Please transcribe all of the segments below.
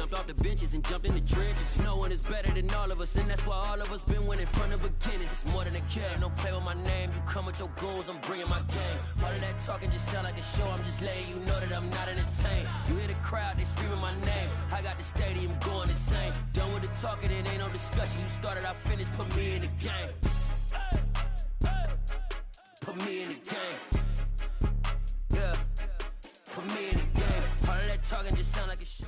jumped off the benches and jumped in the trenches. No one is better than all of us, and that's why all of us been winning from the beginning. It's more than a game, don't play with my name. You come with your goals, I'm bringing my game. All of that talking just sound like a show, I'm just letting you know that I'm not entertained. You hear the crowd, they screaming my name. I got the stadium going insane. Done with the talking, it ain't no discussion. You started, I finished, put me in the game. Put me in the game. Yeah. Put me in the game. All of that talking just sound like a show.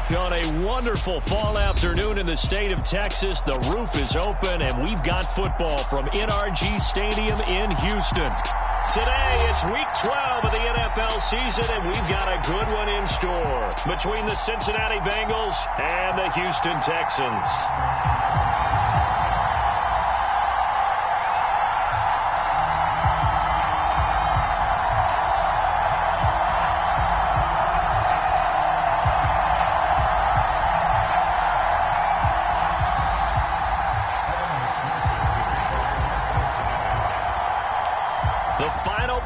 On a wonderful fall afternoon in the state of Texas, the roof is open, and we've got football from NRG Stadium in Houston. Today, it's Week 12 of the NFL season, and we've got a good one in store between the Cincinnati Bengals and the Houston Texans.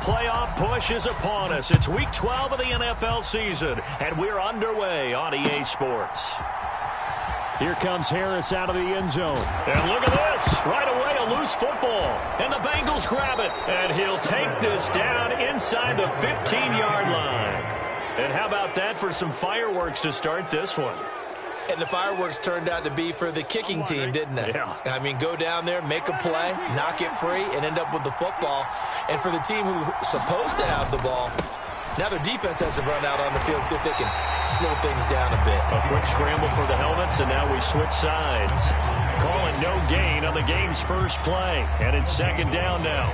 Playoff push is upon us. It's Week 12 of the NFL season, and we're underway on EA Sports. Here comes Harris out of the end zone. And look at this. Right away, a loose football. And the Bengals grab it. And he'll take this down inside the 15-yard line. And how about that for some fireworks to start this one? And the fireworks turned out to be for the kicking team, didn't they? Yeah. I mean, go down there, make a play, knock it free, and end up with the football. And for the team who's supposed to have the ball, now their defense has to run out on the field and see if they can slow things down a bit. A quick scramble for the helmets, and now we switch sides. Calling no gain on the game's first play. And it's second down now.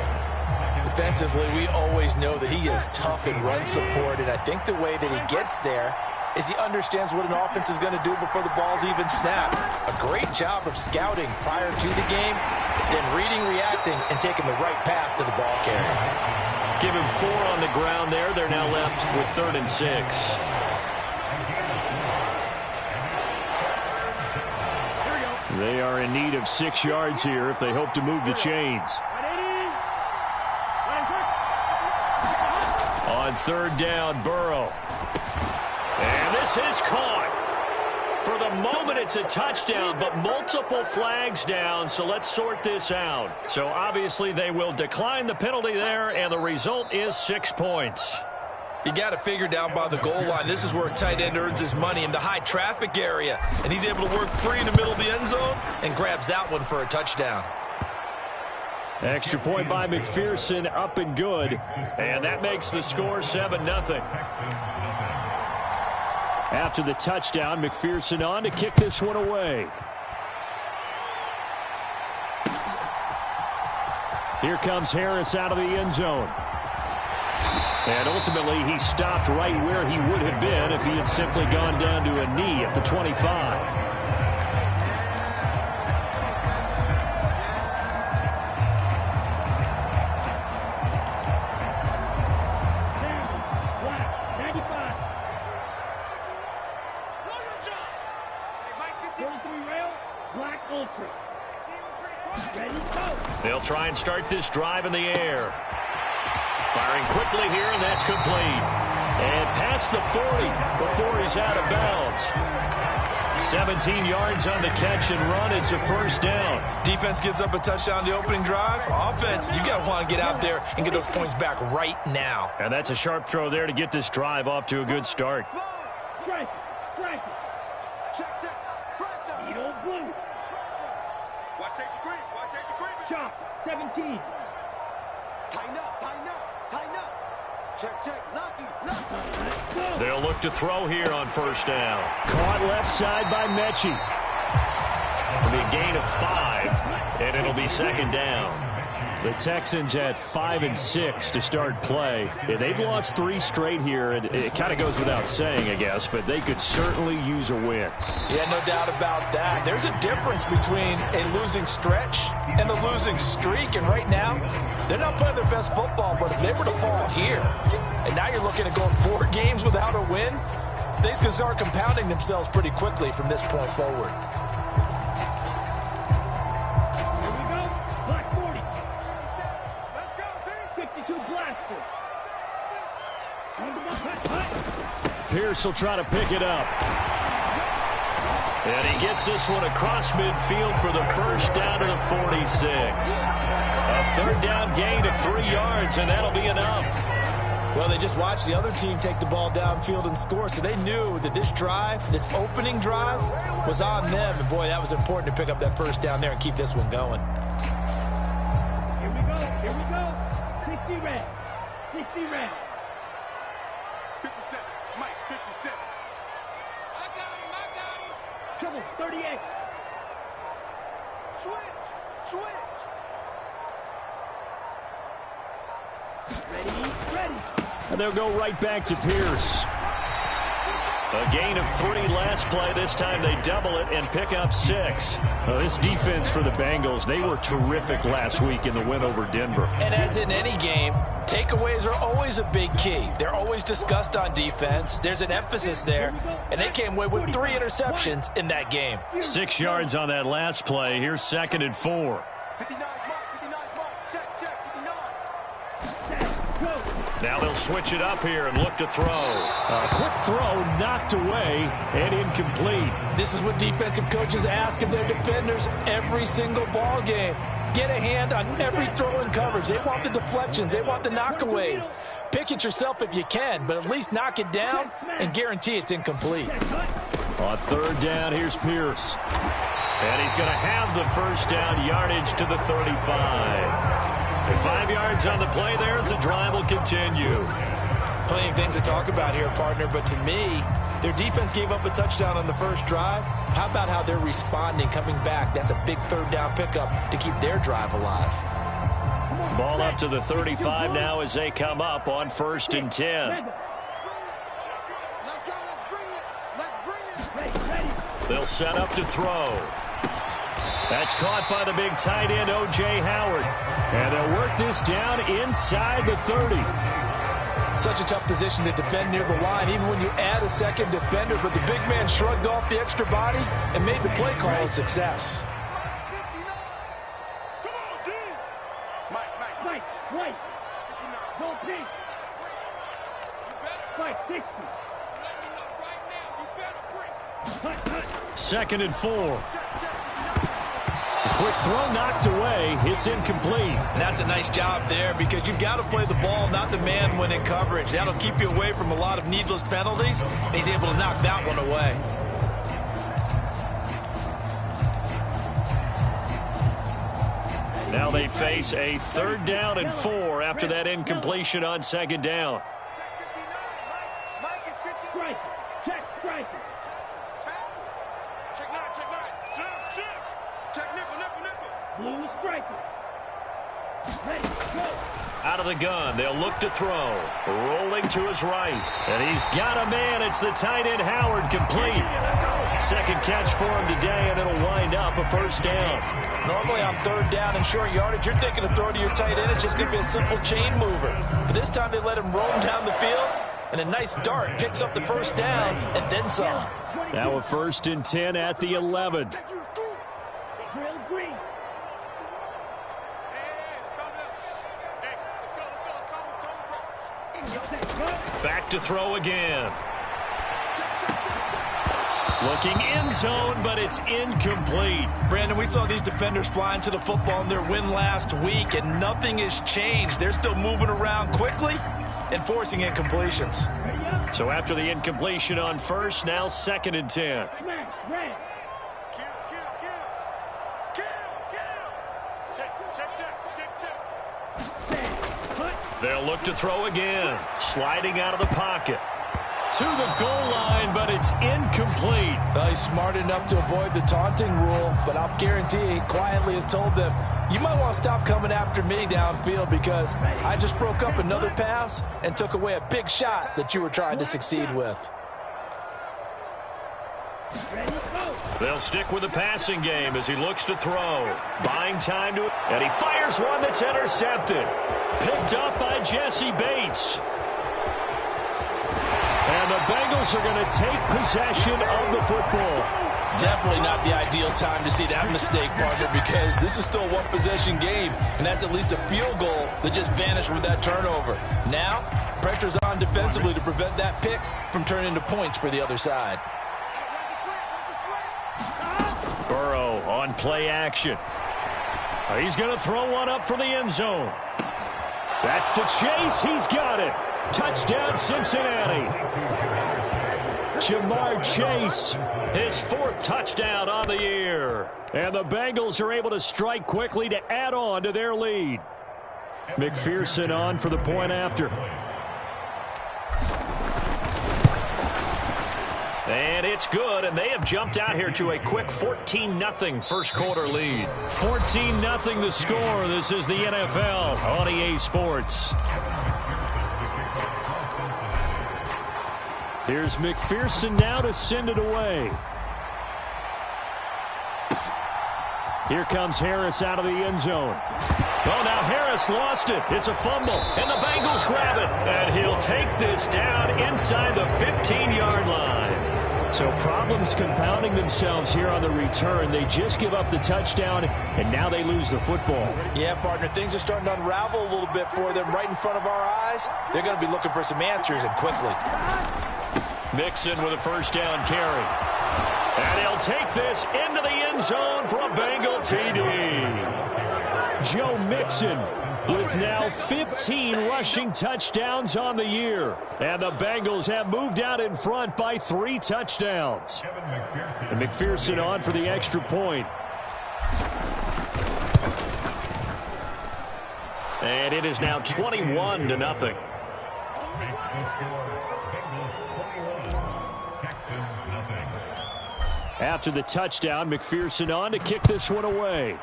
Defensively, we always know that he is tough in run support, and I think the way that he gets there is he understands what an offense is going to do before the ball's even snapped. A great job of scouting prior to the game, then reading, reacting, and taking the right path to the ball carrier. Give him 4 on the ground there. They're now left with 3rd and 6. They are in need of 6 yards here if they hope to move the chains. On 3rd down, Burrow. And this is caught. For the moment, it's a touchdown, but multiple flags down, so let's sort this out. So obviously they will decline the penalty there, and the result is 6 points. You got to figure down by the goal line. This is where a tight end earns his money in the high traffic area. And he's able to work free in the middle of the end zone and grabs that one for a touchdown. Extra point by McPherson, up and good. And that makes the score 7-0. After the touchdown, McPherson on to kick this one away. Here comes Harris out of the end zone. And ultimately, he stopped right where he would have been if he had simply gone down to a knee at the 25. They'll try and start this drive in the air. Firing quickly here, and that's complete. And past the 40 before he's out of bounds. 17 yards on the catch and run. It's a first down. Defense gives up a touchdown the opening drive. Offense, you got to want to get out there and get those points back right now. And that's a sharp throw there to get this drive off to a good start. Strike. Check. Needle blue. Watch safety creep. Shot. 17. Tighten up. Check. Lucky. They'll look to throw here on first down. Caught left side by Mechie. It'll be a gain of 5, and it'll be second down. The Texans at 5-6 to start play. They've lost 3 straight here, and it kind of goes without saying, I guess, but they could certainly use a win. Yeah, no doubt about that. There's a difference between a losing stretch and a losing streak, and right now, they're not playing their best football, but if they were to fall here, and now you're looking at going 4 games without a win, things can start compounding themselves pretty quickly from this point forward. 52 blaster. Pierce will try to pick it up. And he gets this one across midfield for the first down to the 46. A third down gain of 3 yards, and that'll be enough. Well, they just watched the other team take the ball downfield and score, so they knew that this drive, this opening drive, was on them. And, boy, that was important to pick up that first down there and keep this one going. Here we go. 60 red. 60 red. 57. Mike, 57. I got him. Trouble, 38. Switch. Ready. And they'll go right back to Pierce. A gain of 3 last play. This time they double it and pick up 6. This defense for the Bengals, they were terrific last week in the win over Denver. And as in any game, takeaways are always a big key. They're always discussed on defense. There's an emphasis there, and they came away with 3 interceptions in that game. 6 yards on that last play. Here's 2nd and 4. 59 mark. Check, 59. Now they'll switch it up here and look to throw. A quick throw knocked away and incomplete. This is what defensive coaches ask of their defenders every single ball game. Get a hand on every throw in coverage. They want the deflections. They want the knockaways. Pick it yourself if you can, but at least knock it down and guarantee it's incomplete. On 3rd down, here's Pierce. And he's going to have the first down, yardage to the 35. And 5 yards on the play there as the drive will continue. Plenty of things to talk about here, partner, but to me, their defense gave up a touchdown on the first drive. How about how they're responding, coming back? That's a big 3rd down pickup to keep their drive alive. Ball up to the 35 now as they come up on 1st and 10. They'll set up to throw. That's caught by the big tight end, O.J. Howard. And they'll work this down inside the 30. Such a tough position to defend near the line, even when you add a second defender. But the big man shrugged off the extra body and made the play call a success. Mike. Go pink. Mike, 60. 2nd and 4. Quick throw knocked away. It's incomplete. And that's a nice job there because you've got to play the ball, not the man when in coverage. That'll keep you away from a lot of needless penalties. And he's able to knock that one away. Now they face a 3rd down and 4 after that incompletion on 2nd down. Mike is 50. Strike it. Check 9. Check nickel. Blue striker. Ready, go. Out of the gun, they'll look to throw. Rolling to his right. And he's got a man. It's the tight end, Howard, complete. 2nd catch for him today, and it'll wind up a 1st down. Normally on 3rd down and short yardage, you're thinking of throw to your tight end. It's just going to be a simple chain mover. But this time they let him roam down the field, and a nice dart picks up the 1st down and then some. Now a 1st and 10 at the 11. Drill green. Back to throw again. Looking end zone, but it's incomplete. Brandon, we saw these defenders flying to the football in their win last week, and nothing has changed. They're still moving around quickly and forcing incompletions. So after the incompletion on 1st, now 2nd and 10. Smash, red. They'll look to throw again. Sliding out of the pocket. To the goal line, but it's incomplete. Well, he's smart enough to avoid the taunting rule, but I'll guarantee he quietly has told them, you might want to stop coming after me downfield because I just broke up another pass and took away a big shot that you were trying to succeed with. They'll stick with the passing game as he looks to throw. Buying time to it, and he fires one that's intercepted. Picked up by Jesse Bates. And the Bengals are going to take possession of the football. Definitely not the ideal time to see that mistake, partner, because this is still a one-possession game, and that's at least a field goal that just vanished with that turnover. Now, pressure's on defensively to prevent that pick from turning into points for the other side. Burrow on play action. He's going to throw one up for the end zone. That's to Chase. He's got it. Touchdown, Cincinnati. Jamar Chase, his 4th touchdown on the year. And the Bengals are able to strike quickly to add on to their lead. McPherson on for the point after. And it's good, and they have jumped out here to a quick 14-0 first quarter lead. 14-0 the score. This is the NFL on EA Sports. Here's McPherson now to send it away. Here comes Harris out of the end zone. Oh, now Harris lost it. It's a fumble, and the Bengals grab it. And he'll take this down inside the 15-yard line. So problems compounding themselves here on the return. They just give up the touchdown, and now they lose the football. Yeah, partner, things are starting to unravel a little bit for them right in front of our eyes. They're going to be looking for some answers, and quickly. Mixon with a first down carry. And he'll take this into the end zone for a Bengal TD. Joe Mixon with now 15 rushing touchdowns on the year. And the Bengals have moved out in front by 3 touchdowns. And McPherson on for the extra point. And it is now 21-0. After the touchdown, McPherson on to kick this one away.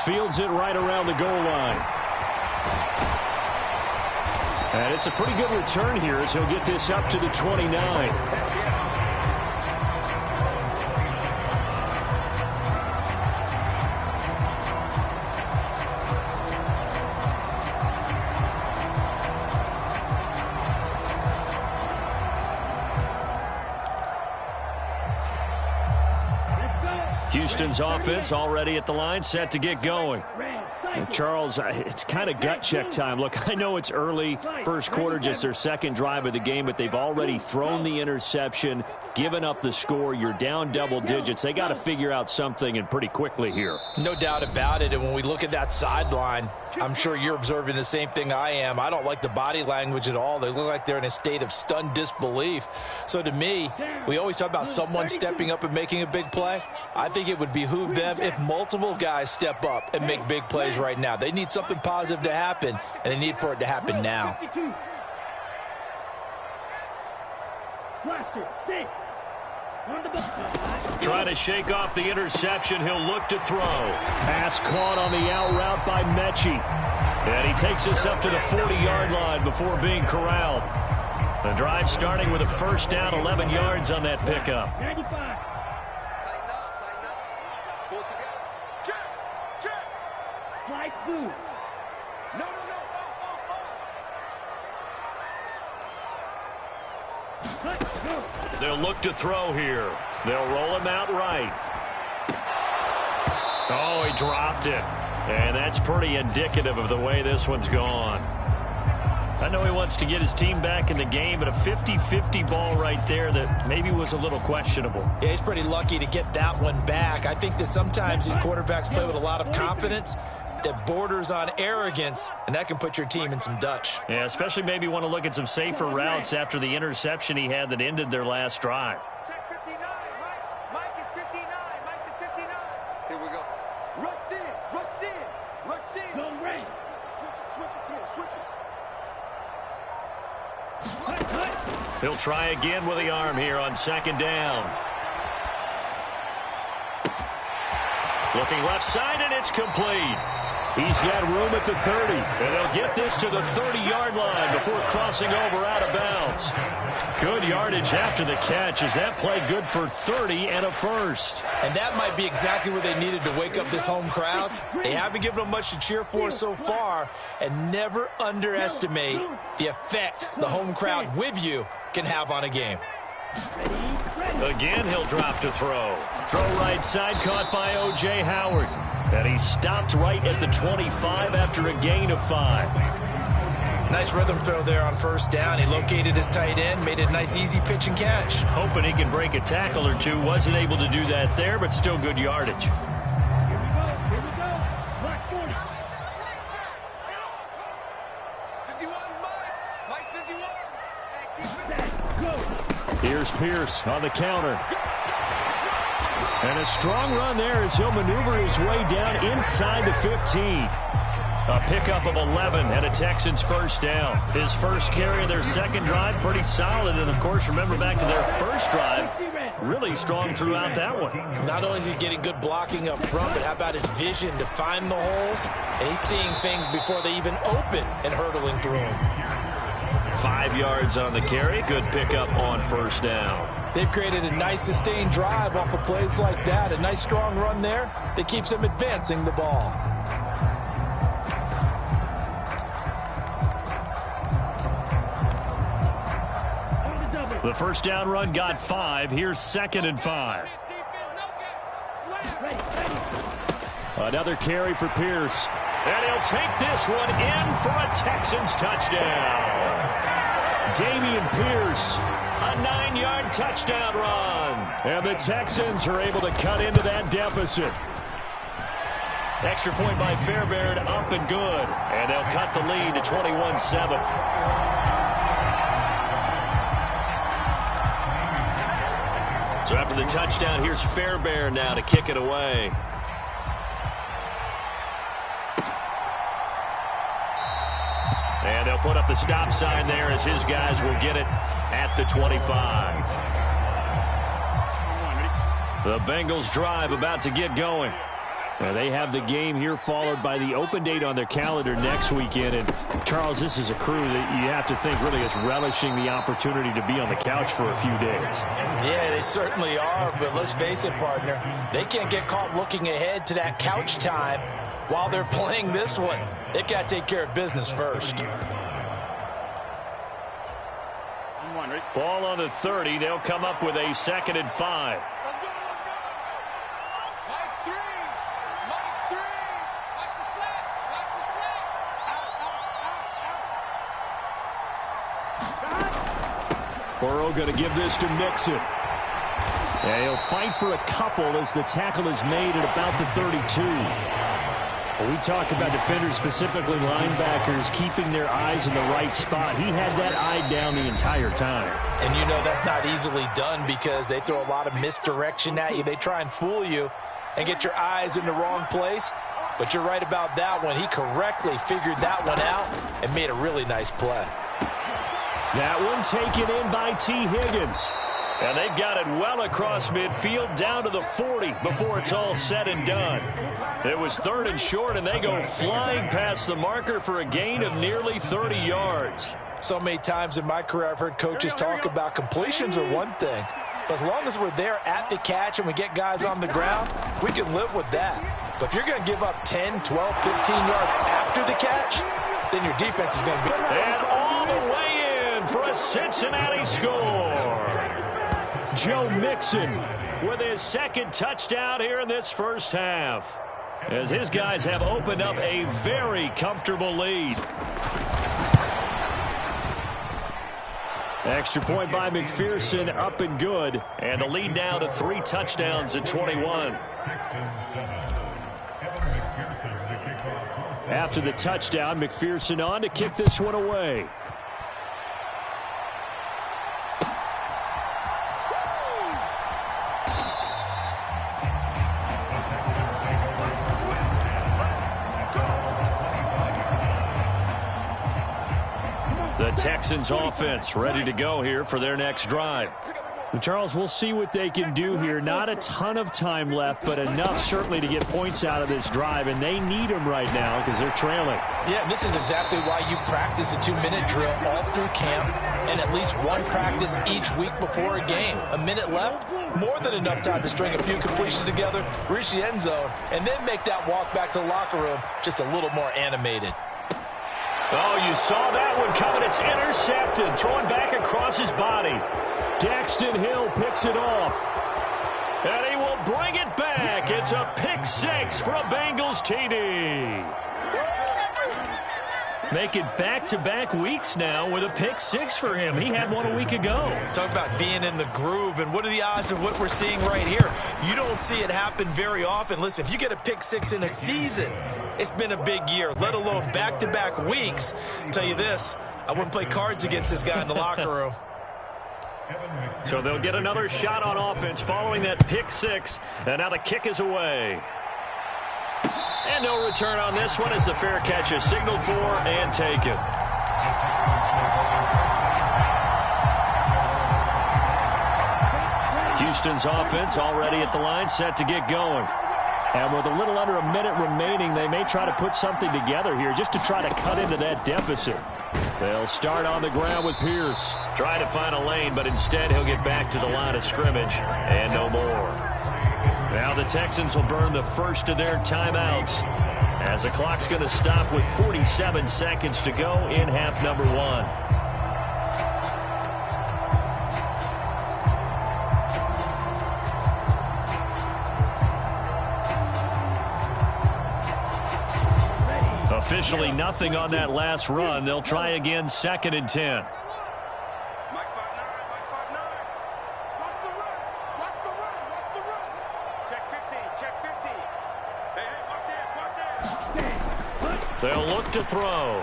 Fields it right around the goal line. And it's a pretty good return here as he'll get this up to the 29. Houston's offense already at the line, set to get going. And Charles, it's kind of gut check time. Look, I know it's early, first quarter, just their second drive of the game, but they've already thrown the interception, given up the score. You're down double digits. They got to figure out something, and pretty quickly here. No doubt about it. And when we look at that sideline, I'm sure you're observing the same thing I am. I don't like the body language at all. They look like they're in a state of stunned disbelief. So to me, we always talk about someone stepping up and making a big play. I think it would behoove them if multiple guys step up and make big plays right now. They need something positive to happen, and they need for it to happen now. Trying to shake off the interception. He'll look to throw. Pass caught on the out route by Mechie. And he takes us up to the 40-yard line before being corralled. The drive starting with a first down, 11 yards on that pickup. 95. They'll look to throw here. They'll roll him out right. Oh, he dropped it. And that's pretty indicative of the way this one's gone. I know he wants to get his team back in the game, but a 50-50 ball right there that maybe was a little questionable. Yeah, he's pretty lucky to get that one back. I think that sometimes these quarterbacks play with a lot of confidence that borders on arrogance, and that can put your team in some Dutch. Yeah, especially maybe want to look at some safer routes after the interception he had that ended their last drive. Check 59, Mike. Mike is 59. Mike to 59. Here we go. Rush in. Rush in. Rush in. Go Ray. Switch it. Come on, switch it. He'll try again with the arm here on second down. Looking left side, and it's complete. He's got room at the 30, and they'll get this to the 30-yard line before crossing over out of bounds. Good yardage after the catch. Is that play good for 30 and a first? And that might be exactly where they needed to wake up this home crowd. They haven't given them much to cheer for so far, and never underestimate the effect the home crowd with you can have on a game. Again, he'll drop to throw. Throw right side, caught by O.J. Howard. And he stopped right at the 25 after a gain of 5. Nice rhythm throw there on first down. He located his tight end, made it a nice easy pitch and catch. Hoping he can break a tackle or two. Wasn't able to do that there, but still good yardage. Here's Pierce on the counter. And a strong run there as he'll maneuver his way down inside the 15. A pickup of 11 and a Texans first down. His first carry of their second drive, pretty solid. And, of course, remember back to their first drive, really strong throughout that one. Not only is he getting good blocking up front, but how about his vision to find the holes? And he's seeing things before they even open and hurtling through them. 5 yards on the carry. Good pickup on first down. They've created a nice sustained drive off of plays like that. A nice strong run there that keeps them advancing the ball. The first down run got 5. Here's 2nd and 5. Another carry for Pierce. And he'll take this one in for a Texans touchdown. Damian Pierce, a 9-yard touchdown run. And the Texans are able to cut into that deficit. Extra point by Fairbairn, up and good. And they'll cut the lead to 21-7. So after the touchdown, here's Fairbairn now to kick it away. And they'll put up the stop sign there as his guys will get it at the 25. The Bengals drive about to get going. Now they have the game here followed by the open date on their calendar next weekend. And, Charles, this is a crew that you have to think really is relishing the opportunity to be on the couch for a few days. Yeah, they certainly are. But let's face it, partner, they can't get caught looking ahead to that couch time while they're playing this one. They've got to take care of business first. Ball on the 30. They'll come up with a 2nd and 5. Burrow going to give this to Mixon. And he'll fight for a couple as the tackle is made at about the 32. Well, we talk about defenders, specifically linebackers, keeping their eyes in the right spot. He had that eye down the entire time. And you know that's not easily done because they throw a lot of misdirection at you. They try and fool you and get your eyes in the wrong place. But you're right about that one. He correctly figured that one out and made a really nice play. That one taken in by T. Higgins. And they've got it well across midfield down to the 40 before it's all said and done. It was 3rd and short, and they go flying past the marker for a gain of nearly 30 yards. So many times in my career I've heard coaches talk about completions are one thing. But as long as we're there at the catch and we get guys on the ground, we can live with that. But if you're going to give up 10, 12, 15 yards after the catch, then your defense is going to be... And all the way in for a Cincinnati score. Joe Mixon with his 2nd touchdown here in this first half, as his guys have opened up a very comfortable lead. Extra point by McPherson, up and good, and the lead now to 3 touchdowns at 21. After the touchdown, McPherson on to kick this one away. The Texans offense ready to go here for their next drive. And Charles, we'll see what they can do here. Not a ton of time left, but enough certainly to get points out of this drive, and they need them right now because they're trailing. Yeah, this is exactly why you practice a 2-minute drill all through camp and at least one practice each week before a game. A minute left, more than enough time to string a few completions together, reach the end zone, and then make that walk back to the locker room just a little more animated. Oh, you saw that one coming. It's intercepted, thrown back across his body. Daxton Hill picks it off. And he will bring it back. It's a pick six for a Bengals TD. Make it back-to-back weeks now with a pick six for him. He had one a week ago. Talk about being in the groove, and what are the odds of what we're seeing right here? You don't see it happen very often. Listen, if you get a pick six in a season, it's been a big year, let alone back-to-back weeks. I'll tell you this, I wouldn't play cards against this guy in the locker room. So they'll get another shot on offense following that pick six, and now the kick is away. And no return on this one as the fair catch is signaled for and taken. Houston's offense already at the line, set to get going. And with a little under a minute remaining, they may try to put something together here just to try to cut into that deficit. They'll start on the ground with Pierce. Try to find a lane, but instead he'll get back to the line of scrimmage and no more. Now the Texans will burn the first of their timeouts as the clock's going to stop with 47 seconds to go in half number one. Officially nothing on that last run. They'll try again, 2nd and 10. They'll look to throw.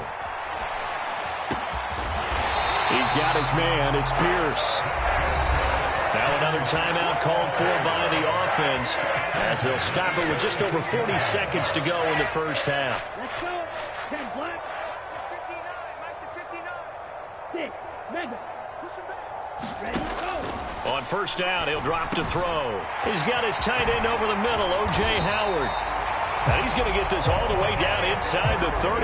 He's got his man. It's Pierce. Now another timeout called for by the offense as they'll stop it with just over 40 seconds to go in the first half. Let's go. 10 black. 59. Mike the 59. 6. Mega. Push him back. Ready, go. On first down, he'll drop to throw. He's got his tight end over the middle, O.J. Howard. And he's going to get this all the way down inside the 35.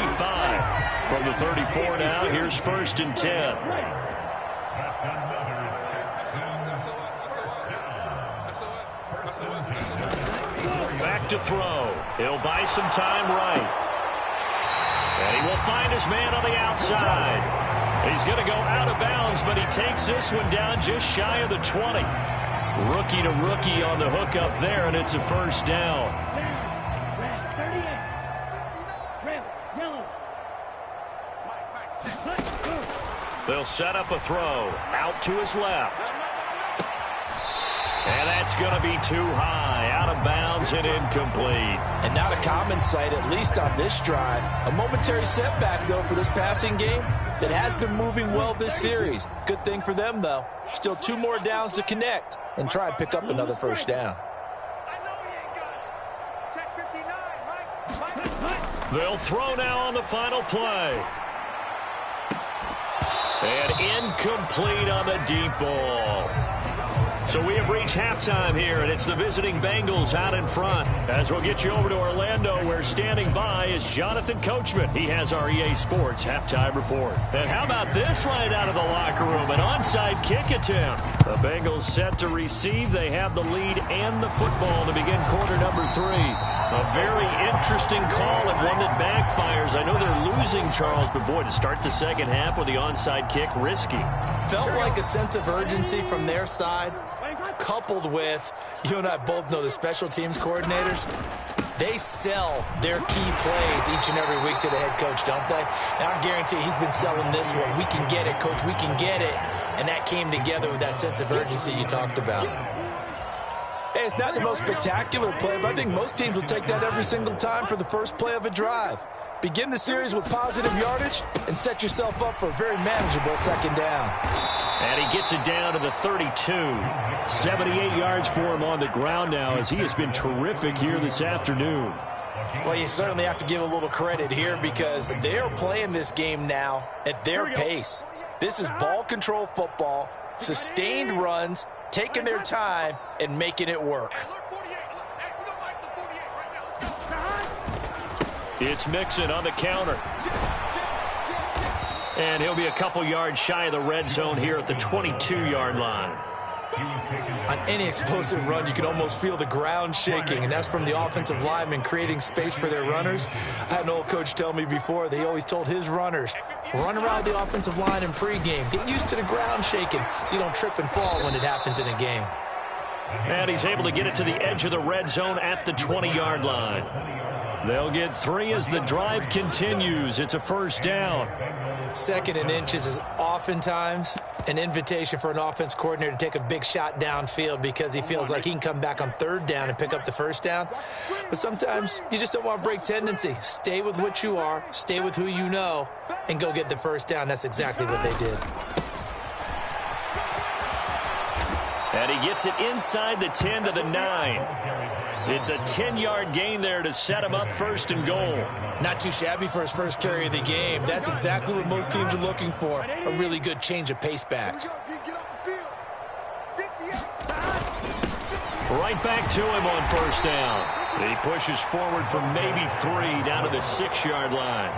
From the 34 now, here's 1st and 10. Back to throw. He'll buy some time right. And he will find his man on the outside. He's going to go out of bounds, but he takes this one down just shy of the 20. Rookie to rookie on the hook up there, and it's a first down. They'll set up a throw out to his left. And that's going to be too high, out of bounds and incomplete. And not a common sight, at least on this drive. A momentary setback, though, for this passing game that has been moving well this series. Good thing for them, though. Still 2 more downs to connect and try and pick up another first down. They'll throw now on the final play. And incomplete on the deep ball. So we have reached halftime here, and it's the visiting Bengals out in front. As we'll get you over to Orlando, where standing by is Jonathan Coachman. He has our EA Sports halftime report. And how about this right out of the locker room? An onside kick attempt. The Bengals set to receive. They have the lead and the football to begin quarter number 3. A very interesting call and one that backfires. I know they're losing, Charles, but boy, to start the second half with the onside kick, risky. Felt like a sense of urgency from their side, coupled with, you and I both know the special teams coordinators, they sell their key plays each and every week to the head coach, don't they? And I guarantee he's been selling this one. We can get it, coach, we can get it. And that came together with that sense of urgency you talked about. Hey, it's not the most spectacular play, but I think most teams will take that every single time for the first play of a drive. Begin the series with positive yardage and set yourself up for a very manageable second down. And he gets it down to the 32. 78 yards for him on the ground now as he has been terrific here this afternoon. Well, you certainly have to give a little credit here because they're playing this game now at their pace. This is ball control football, sustained runs, taking their time and making it work. It's Mixon on the counter. And he'll be a couple yards shy of the red zone here at the 22-yard line. On any explosive run, you can almost feel the ground shaking, and that's from the offensive linemen creating space for their runners. I had an old coach tell me before, they always told his runners, run around the offensive line in pregame. Get used to the ground shaking so you don't trip and fall when it happens in a game. And he's able to get it to the edge of the red zone at the 20-yard line. They'll get 3 as the drive continues. It's a first down. 2nd and inches is oftentimes an invitation for an offense coordinator to take a big shot downfield because he feels like he can come back on 3rd down and pick up the first down. But sometimes you just don't want to break tendency. Stay with what you are, stay with who you know, and go get the first down. That's exactly what they did. And he gets it inside the 10 to the 9. It's a 10-yard gain there to set him up 1st and goal. Not too shabby for his first carry of the game. That's exactly what most teams are looking for, a really good change of pace back. Right back to him on 1st down. He pushes forward for maybe 3 down to the 6-yard line.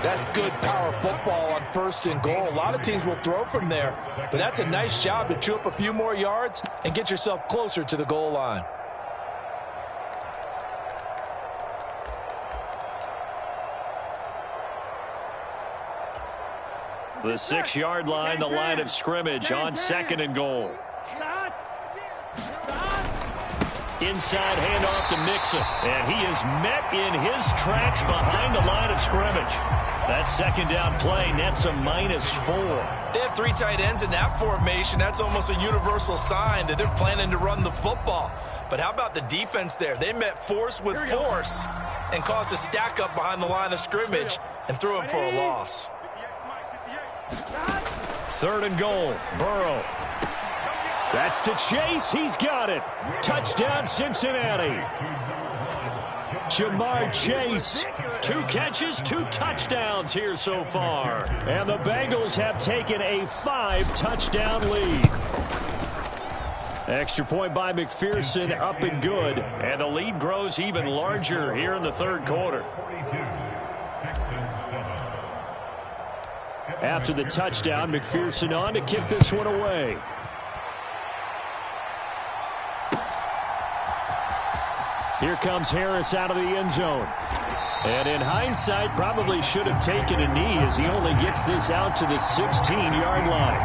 That's good power football on 1st and goal. A lot of teams will throw from there, but that's a nice job to chew up a few more yards and get yourself closer to the goal line. The 6-yard line, the line of scrimmage on 2nd and goal. Inside handoff to Mixon, and he is met in his tracks behind the line of scrimmage. That 2nd down play nets a -4. They have 3 tight ends in that formation. That's almost a universal sign that they're planning to run the football. But how about the defense there? They met force with force and caused a stack up behind the line of scrimmage and threw him for a loss. 3rd and goal, Burrow. That's to Chase. He's got it. Touchdown, Cincinnati. Jamar Chase. 2 catches, 2 touchdowns here so far. And the Bengals have taken a 5-touchdown lead. Extra point by McPherson, up and good. And the lead grows even larger here in the 3rd quarter. After the touchdown, McPherson on to kick this one away. Here comes Harris out of the end zone. And in hindsight, probably should have taken a knee as he only gets this out to the 16-yard line.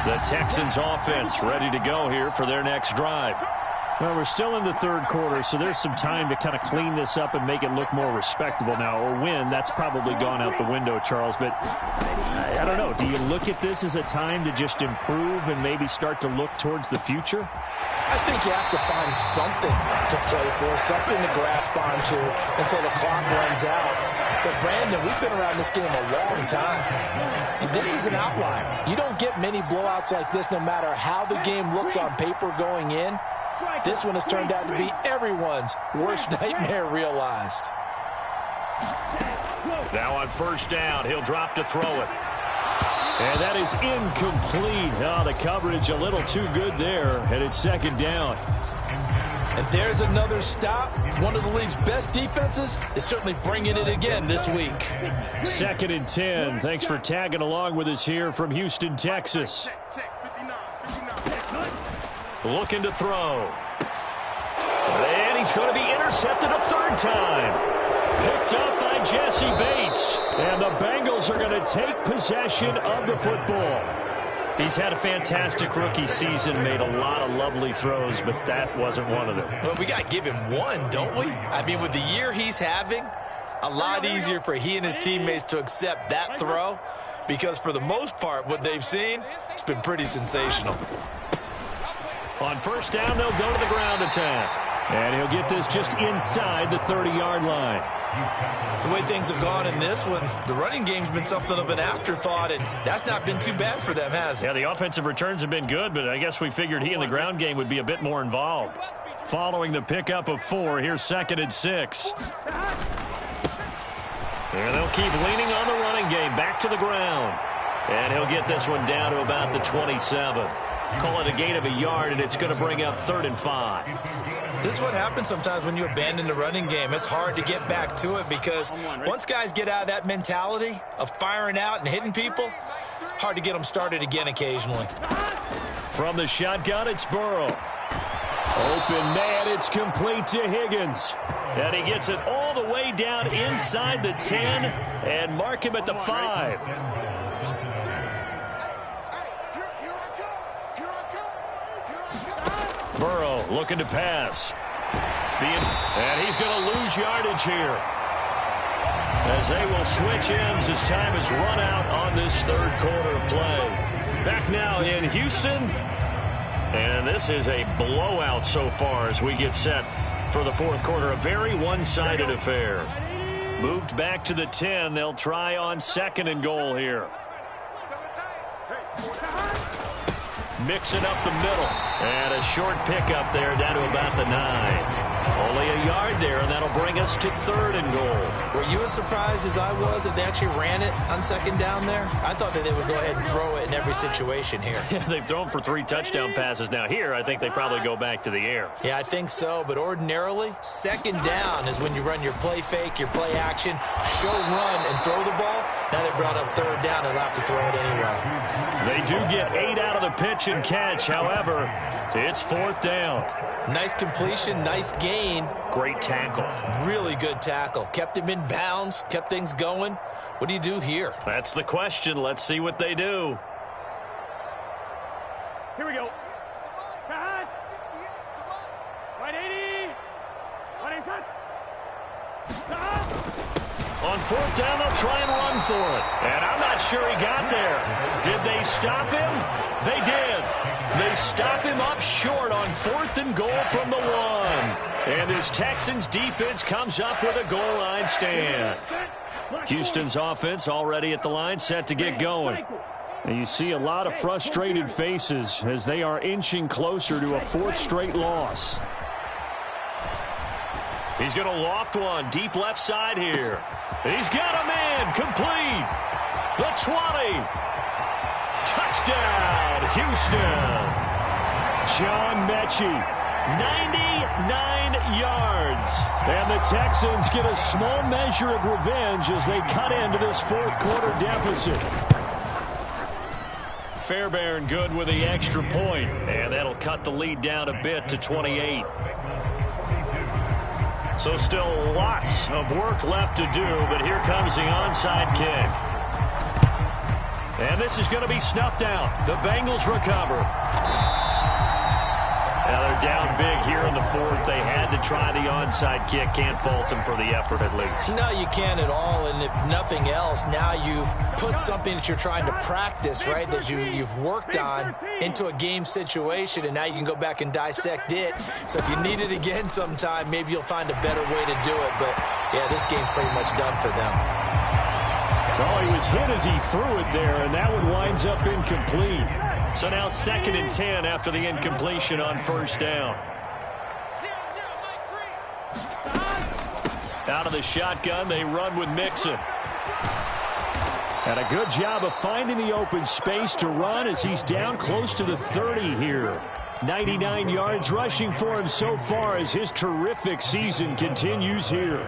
The Texans offense ready to go here for their next drive. Well, we're still in the 3rd quarter, so there's some time to kind of clean this up and make it look more respectable now. Or win, that's probably gone out the window, Charles. But I don't know. Do you look at this as a time to just improve and maybe start to look towards the future? I think you have to find something to play for, something to grasp onto until the clock runs out. But, Brandon, we've been around this game a long time. This is an outlier. You don't get many blowouts like this no matter how the game looks on paper going in. This one has turned out to be everyone's worst nightmare realized. Now on 1st down, he'll drop to throw it. And that is incomplete. Oh, the coverage a little too good there, and it's 2nd down. And there's another stop. One of the league's best defenses is certainly bringing it again this week. 2nd and 10. Thanks for tagging along with us here from Houston, Texas. Looking to throw. And he's going to be intercepted a 3rd time. Picked up by Jesse Bates. And the Bengals are going to take possession of the football. He's had a fantastic rookie season, made a lot of lovely throws, but that wasn't one of them. Well, we got to give him one, don't we? I mean, with the year he's having, a lot easier for he and his teammates to accept that throw because for the most part, what they've seen, it's been pretty sensational. On 1st down, they'll go to the ground attack. And he'll get this just inside the 30-yard line. The way things have gone in this one, the running game's been something of an afterthought, and that's not been too bad for them, has it? Yeah, the offensive returns have been good, but I guess we figured he in the ground game would be a bit more involved. Following the pickup of 4, here's 2nd and 6. And they'll keep leaning on the running game, back to the ground. And he'll get this one down to about the 27. Call it a gain of a yard, and it's going to bring up 3rd and 5. This is what happens sometimes when you abandon the running game. It's hard to get back to it because once guys get out of that mentality of firing out and hitting people, hard to get them started again occasionally. From the shotgun, it's Burrow. Open man, it's complete to Higgins. And he gets it all the way down inside the 10 and mark him at the 5. Burrow looking to pass. And he's going to lose yardage here, as they will switch ends as time is run out on this third quarter of play. Back now in Houston. And this is a blowout so far as we get set for the fourth quarter. A very one-sided affair. Moved back to the 10. They'll try on 2nd and goal here. Mixing up the middle. And a short pickup there down to about the 9. Only a yard there, and that'll bring us to 3rd and goal. Were you as surprised as I was that they actually ran it on 2nd down there? I thought that they would go ahead and throw it in every situation here. Yeah, they've thrown for 3 touchdown passes now. Here, I think they probably go back to the air. Yeah, I think so, but ordinarily, 2nd down is when you run your play fake, your play action, show run, and throw the ball. Now they brought up 3rd down and have to throw it anyway. They do get 8 out of the pitch and catch. However, it's 4th down. Nice completion, nice gain. Great tackle. Really good tackle. Kept him in bounds, kept things going. What do you do here? That's the question. Let's see what they do. Here we go. Cut. Right 80. What is that? On 4th down, they'll try and run for it. And I'm not sure he got there. Did they stop him? They did. They stop him up short on 4th and goal from the 1. And this Texans defense comes up with a goal line stand. Houston's offense already at the line, set to get going. And you see a lot of frustrated faces as they are inching closer to a 4th straight loss. He's going to loft one deep left side here. He's got a man complete. The 20. Touchdown, Houston. John Mechie, 99 yards. And the Texans get a small measure of revenge as they cut into this 4th quarter deficit. Fairbairn good with the extra point, and that'll cut the lead down a bit to 28. So still lots of work left to do, but here comes the onside kick. And this is going to be snuffed out. The Bengals recover. Now they're down big here in the 4th. They had to try the onside kick. Can't fault them for the effort at least. No, you can't at all. And if nothing else, now you've put something that you're trying to practice, right, that you've worked on into a game situation, and now you can go back and dissect it. So if you need it again sometime, maybe you'll find a better way to do it. But, yeah, this game's pretty much done for them. Well, he was hit as he threw it there, and that one winds up incomplete. So now 2nd and 10 after the incompletion on 1st down. Out of the shotgun, they run with Mixon. And a good job of finding the open space to run as he's down close to the 30 here. 99 yards rushing for him so far as his terrific season continues here.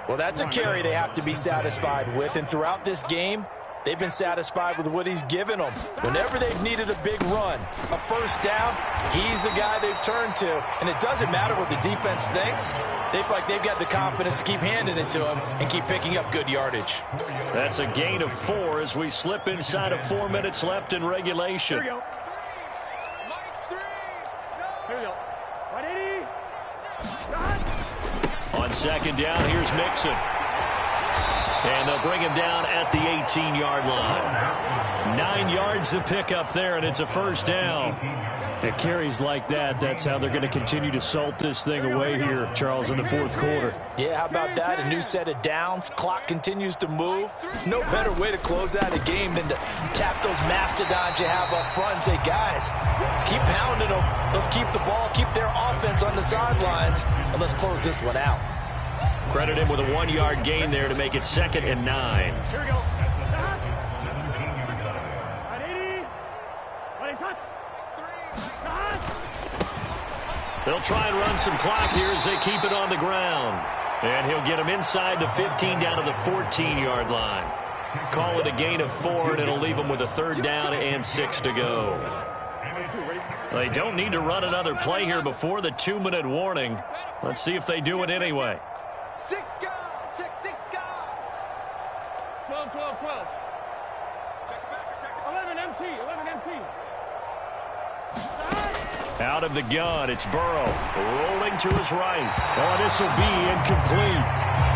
Well, that's a carry they have to be satisfied with, and throughout this game, they've been satisfied with what he's given them. Whenever they've needed a big run, a 1st down, he's the guy they've turned to, and it doesn't matter what the defense thinks. They feel like they've got the confidence to keep handing it to him and keep picking up good yardage. That's a gain of 4 as we slip inside of 4 minutes left in regulation. Here we go. Here we go. 180. On 2nd down, here's Mixon. And they'll bring him down at the 18-yard line. 9 yards to pick up there, and it's a 1st down. At carries like that, that's how they're going to continue to salt this thing away here, Charles, in the 4th quarter. Yeah, how about that? A new set of downs. Clock continues to move. No better way to close out a game than to tap those mastodons you have up front and say, guys, keep pounding them. Let's keep the ball, keep their offense on the sidelines, and let's close this one out. Credit him with a 1-yard gain there to make it 2nd and 9. Here we go. 180. What is that? They'll try and run some clock here as they keep it on the ground. And he'll get him inside the 15 down to the 14-yard line. Call it a gain of 4, and it'll leave them with a 3rd down and 6 to go. They don't need to run another play here before the 2-minute warning. Let's see if they do it anyway. 6 guard. Check 6 guard. 12, 12, 12. Check it back. Check it. 11 MT. 11 MT. Out of the gun, it's Burrow. Rolling to his right. Oh, this will be incomplete.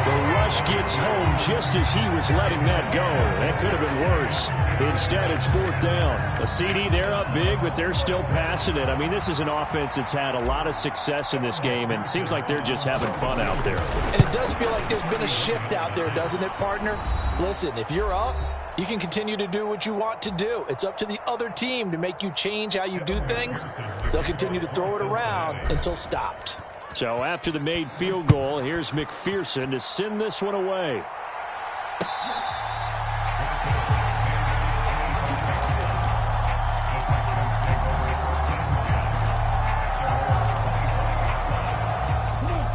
The rush gets home just as he was letting that go. That could have been worse. Instead, it's 4th down. A CD, they're up big, but they're still passing it. I mean, this is an offense that's had a lot of success in this game, and it seems like they're just having fun out there. And it does feel like there's been a shift out there, doesn't it, partner? Listen, if you're up, you can continue to do what you want to do. It's up to the other team to make you change how you do things. They'll continue to throw it around until stopped. So after the made field goal, here's McPherson to send this one away.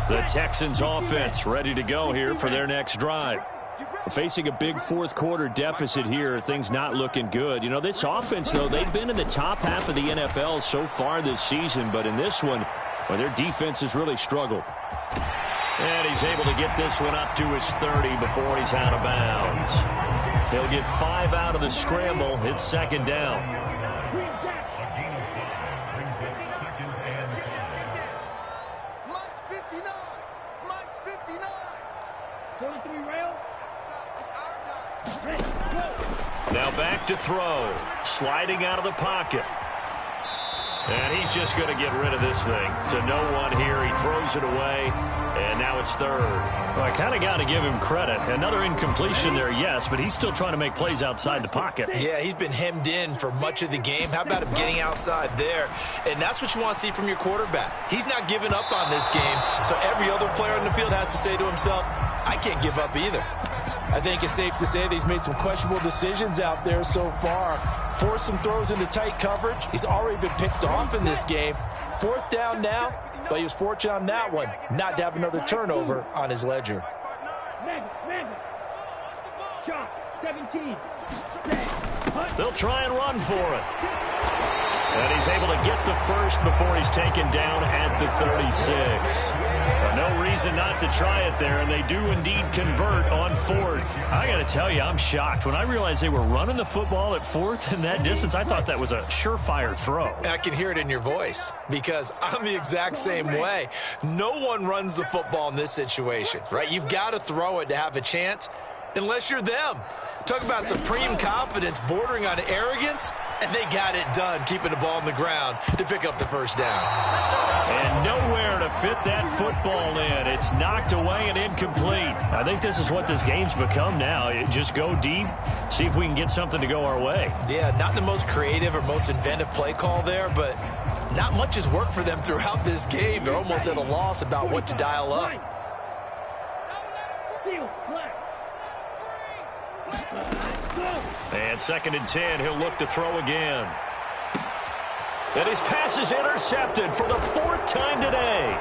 The Texans offense ready to go here for their next drive. Facing a big fourth-quarter deficit here, things not looking good. You know, this offense, though, they've been in the top half of the NFL so far this season, but in this one, well, their defense has really struggled. And he's able to get this one up to his 30 before he's out of bounds. He'll get 5 out of the scramble. It's 2nd down. Mike's 59. Mike's 59. 23 rail. It's our time. Now back to throw. Sliding out of the pocket. And he's just going to get rid of this thing to no one here. He throws it away, and now it's 3rd. Well, I kind of got to give him credit. Another incompletion there, yes, but he's still trying to make plays outside the pocket. Yeah, he's been hemmed in for much of the game. How about him getting outside there? And that's what you want to see from your quarterback. He's not giving up on this game, so every other player on the field has to say to himself, I can't give up either. I think it's safe to say that he's made some questionable decisions out there so far. Forced some throws into tight coverage. He's already been picked off in this game. 4th down now, but he was fortunate on that one not to have another turnover on his ledger. Mega. Shot. 17. They'll try and run for it. And he's able to get the first before he's taken down at the 36. No reason not to try it there, and they do indeed convert on 4th. I got to tell you, I'm shocked. When I realized they were running the football at 4th in that distance, I thought that was a surefire throw. I can hear it in your voice because I'm the exact same way. No one runs the football in this situation, right? You've got to throw it to have a chance unless you're them. Talk about supreme confidence bordering on arrogance, and they got it done, keeping the ball on the ground to pick up the 1st down. And nowhere to fit that football in. It's knocked away and incomplete. I think this is what this game's become now. Just go deep, see if we can get something to go our way. Yeah, not the most creative or most inventive play call there, but not much has worked for them throughout this game. They're almost at a loss about what to dial up. And 2nd and 10, he'll look to throw again. And his pass is intercepted for the 4th time today.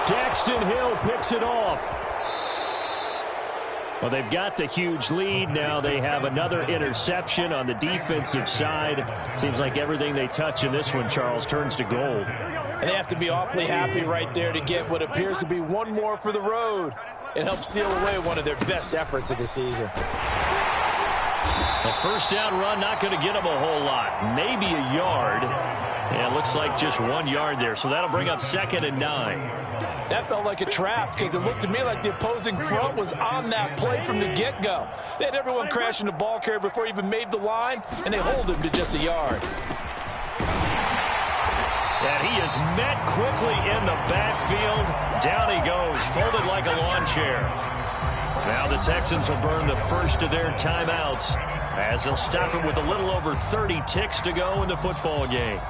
Daxton Hill picks it off. Well, they've got the huge lead. Now they have another interception on the defensive side. Seems like everything they touch in this one, Charles, turns to gold. And they have to be awfully happy right there to get what appears to be one more for the road and help seal away one of their best efforts of the season. A 1st down run, not going to get them a whole lot. Maybe a yard. And it looks like just 1 yard there. So that'll bring up 2nd and 9. That felt like a trap because it looked to me like the opposing front was on that play from the get-go. They had everyone crashing the ball carrier before he even made the line, and they hold him to just a yard. And he is met quickly in the backfield. Down he goes, folded like a lawn chair. Now the Texans will burn the first of their timeouts as they'll stop it with a little over 30 ticks to go in the football game.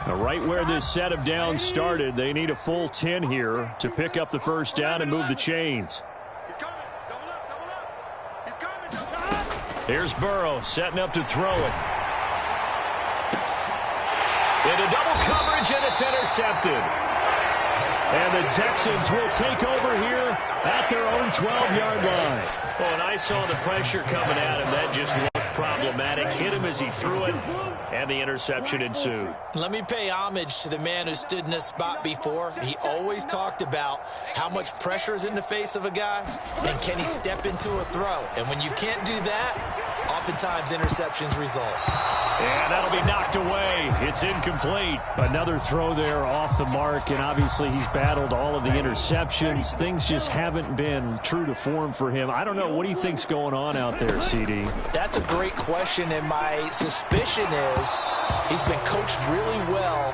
Now, right where this set of downs started, they need a full 10 here to pick up the 1st down and move the chains. He's coming. Double up. He's coming. Here's Burrow setting up to throw it. Into double coverage, and it's intercepted. And the Texans will take over here at their own 12-yard line. Oh, and I saw the pressure coming at him. That just looked problematic. Hit him as he threw it, and the interception ensued. Let me pay homage to the man who stood in this spot before. He always talked about how much pressure is in the face of a guy, and can he step into a throw. And when you can't do that, oftentimes interceptions result. And that'll be knocked away. It's incomplete. Another throw there off the mark, and obviously he's battled all of the interceptions. Things just haven't been true to form for him. I don't know. What do you think's going on out there, CD? That's a great question, and my suspicion is he's been coached really well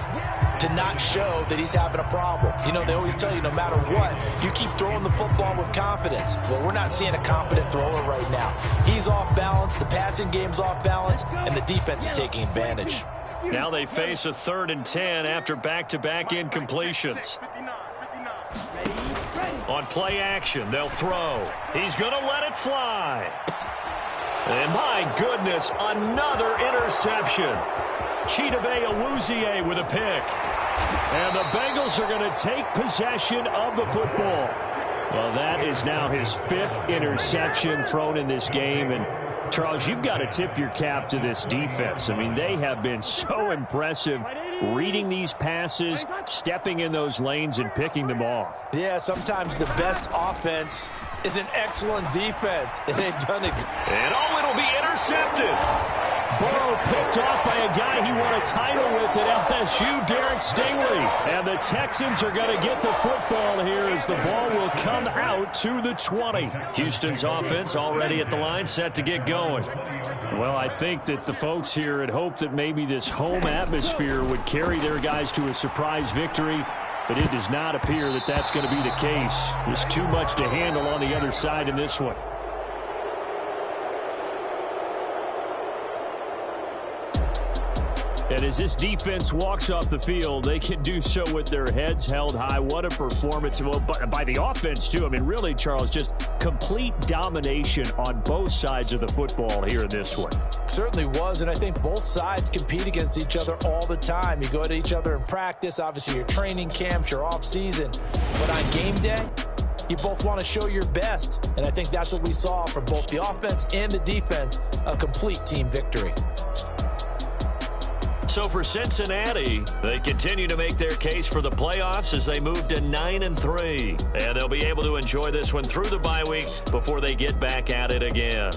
to not show that he's having a problem. You know, they always tell you no matter what, you keep throwing the football with confidence. Well, we're not seeing a confident thrower right now. He's off balance, the passing game's off balance, and the defense is taking advantage. Now they face a 3rd and 10 after back-to-back incompletions. On play action, they'll throw. He's going to let it fly. And my goodness, another interception. Chidobe Awuzie with a pick. And the Bengals are going to take possession of the football. Well, that is now his 5th interception thrown in this game. And, Charles, you've got to tip your cap to this defense. I mean, they have been so impressive reading these passes, stepping in those lanes, and picking them off. Yeah, sometimes the best offense is an excellent defense. And they've done it. And, oh, it'll be intercepted. Burrow picked off by a guy he won a title with at LSU, Derek Stingley. And the Texans are going to get the football here as the ball will come out to the 20. Houston's offense already at the line, set to get going. Well, I think that the folks here had hoped that maybe this home atmosphere would carry their guys to a surprise victory, but it does not appear that that's going to be the case. There's too much to handle on the other side in this one. And as this defense walks off the field, they can do so with their heads held high. What a performance. Well, by the offense, too. I mean, really, Charles, just complete domination on both sides of the football here in this one. Certainly was, and I think both sides compete against each other all the time. You go to each other in practice, obviously your training camps, your off-season. But on game day, you both want to show your best. And I think that's what we saw from both the offense and the defense, a complete team victory. So for Cincinnati, they continue to make their case for the playoffs as they move to 9-3. And they'll be able to enjoy this one through the bye week before they get back at it again.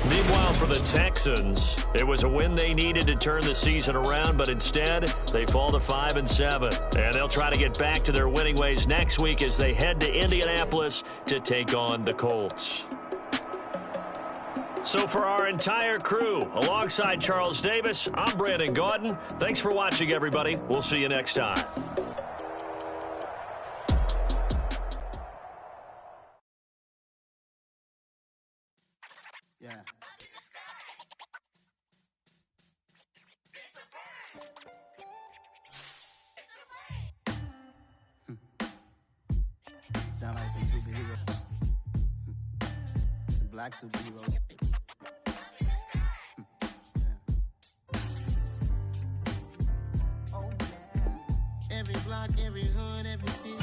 Meanwhile, for the Texans, it was a win they needed to turn the season around, but instead, they fall to 5-7. And they'll try to get back to their winning ways next week as they head to Indianapolis to take on the Colts. So for our entire crew, alongside Charles Davis, I'm Brandon Gaudin. Thanks for watching, everybody. We'll see you next time. Yeah. Sound like some superheroes. Some black superheroes. Every block, every hood, every city.